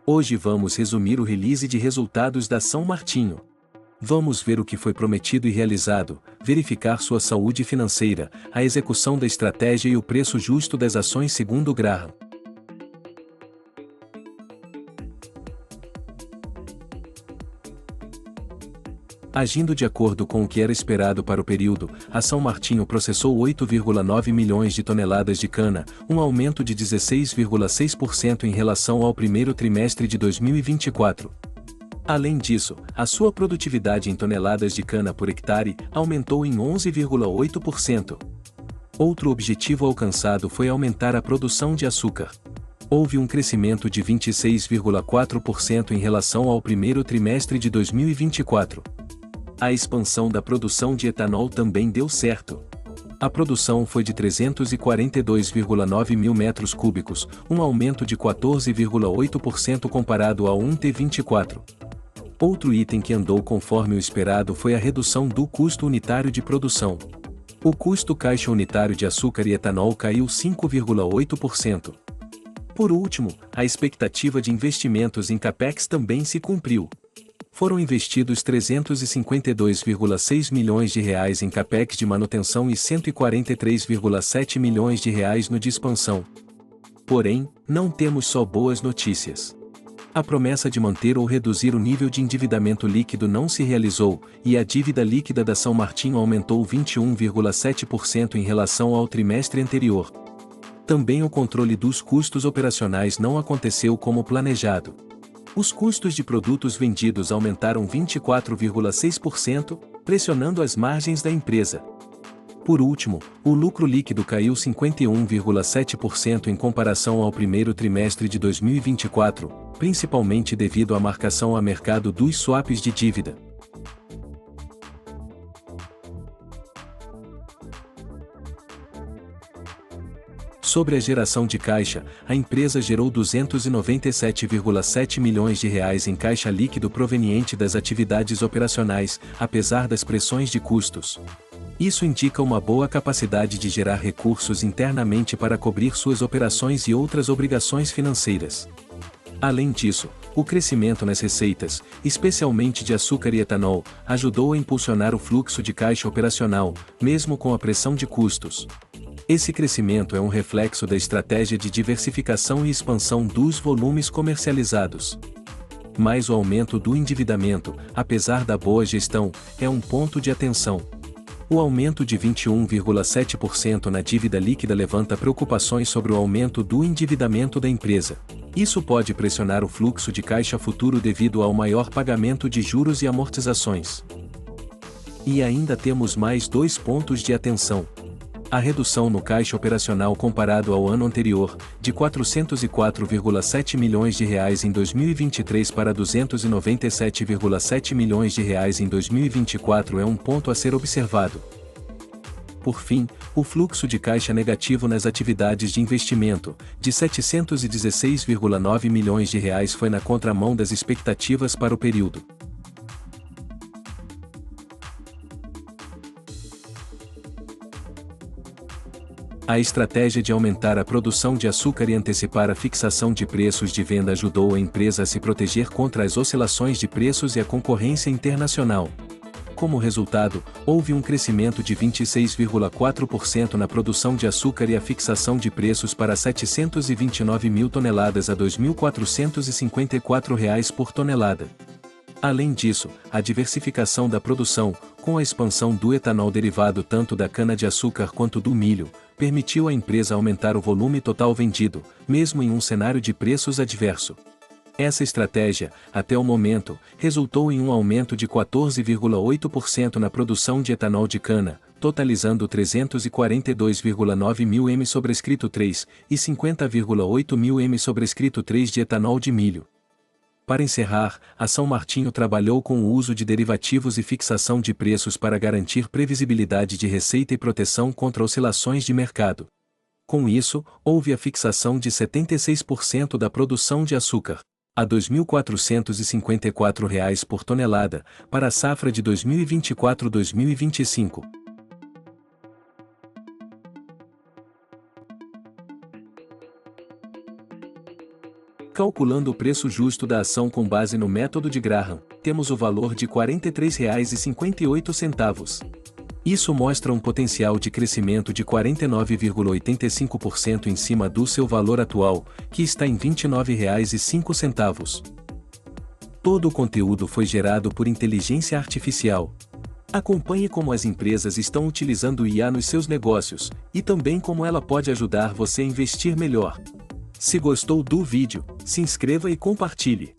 Hoje vamos resumir o release de resultados da São Martinho. Vamos ver o que foi prometido e realizado, verificar sua saúde financeira, a execução da estratégia e o preço justo das ações segundo o Graham. Agindo de acordo com o que era esperado para o período, a São Martinho processou 8,9 milhões de toneladas de cana, um aumento de 16,6% em relação ao primeiro trimestre de 2024. Além disso, a sua produtividade em toneladas de cana por hectare aumentou em 11,8%. Outro objetivo alcançado foi aumentar a produção de açúcar. Houve um crescimento de 26,4% em relação ao primeiro trimestre de 2024. A expansão da produção de etanol também deu certo. A produção foi de 342,9 mil metros cúbicos, um aumento de 14,8% comparado ao 1T24. Outro item que andou conforme o esperado foi a redução do custo unitário de produção. O custo caixa unitário de açúcar e etanol caiu 5,8%. Por último, a expectativa de investimentos em CAPEX também se cumpriu. Foram investidos 352,6 milhões de reais em CAPEX de manutenção e 143,7 milhões de reais no de expansão. Porém, não temos só boas notícias. A promessa de manter ou reduzir o nível de endividamento líquido não se realizou, e a dívida líquida da São Martinho aumentou 21,7% em relação ao trimestre anterior. Também o controle dos custos operacionais não aconteceu como planejado. Os custos de produtos vendidos aumentaram 24,6%, pressionando as margens da empresa. Por último, o lucro líquido caiu 51,7% em comparação ao primeiro trimestre de 2024, principalmente devido à marcação a mercado dos swaps de dívida. Sobre a geração de caixa, a empresa gerou 297,7 milhões de reais em caixa líquido proveniente das atividades operacionais, apesar das pressões de custos. Isso indica uma boa capacidade de gerar recursos internamente para cobrir suas operações e outras obrigações financeiras. Além disso, o crescimento nas receitas, especialmente de açúcar e etanol, ajudou a impulsionar o fluxo de caixa operacional, mesmo com a pressão de custos. Esse crescimento é um reflexo da estratégia de diversificação e expansão dos volumes comercializados. Mas o aumento do endividamento, apesar da boa gestão, é um ponto de atenção. O aumento de 21,7% na dívida líquida levanta preocupações sobre o aumento do endividamento da empresa. Isso pode pressionar o fluxo de caixa futuro devido ao maior pagamento de juros e amortizações. E ainda temos mais 2 pontos de atenção. A redução no caixa operacional comparado ao ano anterior, de 404,7 milhões de reais em 2023 para 297,7 milhões de reais em 2024 é um ponto a ser observado. Por fim, o fluxo de caixa negativo nas atividades de investimento, de 716,9 milhões de reais foi na contramão das expectativas para o período. A estratégia de aumentar a produção de açúcar e antecipar a fixação de preços de venda ajudou a empresa a se proteger contra as oscilações de preços e a concorrência internacional. Como resultado, houve um crescimento de 26,4% na produção de açúcar e a fixação de preços para 729 mil toneladas a R$ 2.454 por tonelada. Além disso, a diversificação da produção, com a expansão do etanol derivado tanto da cana-de-açúcar quanto do milho, permitiu à empresa aumentar o volume total vendido, mesmo em um cenário de preços adverso. Essa estratégia, até o momento, resultou em um aumento de 14,8% na produção de etanol de cana, totalizando 342,9 mil m/3 e 50,8 mil m/3 de etanol de milho. Para encerrar, a São Martinho trabalhou com o uso de derivativos e fixação de preços para garantir previsibilidade de receita e proteção contra oscilações de mercado. Com isso, houve a fixação de 76% da produção de açúcar, a R$ 2.454 por tonelada, para a safra de 2024-2025. Calculando o preço justo da ação com base no método de Graham, temos o valor de R$ 43,58. Isso mostra um potencial de crescimento de 49,85% em cima do seu valor atual, que está em R$ 29,05. Todo o conteúdo foi gerado por inteligência artificial. Acompanhe como as empresas estão utilizando o IA nos seus negócios, e também como ela pode ajudar você a investir melhor. Se gostou do vídeo, se inscreva e compartilhe.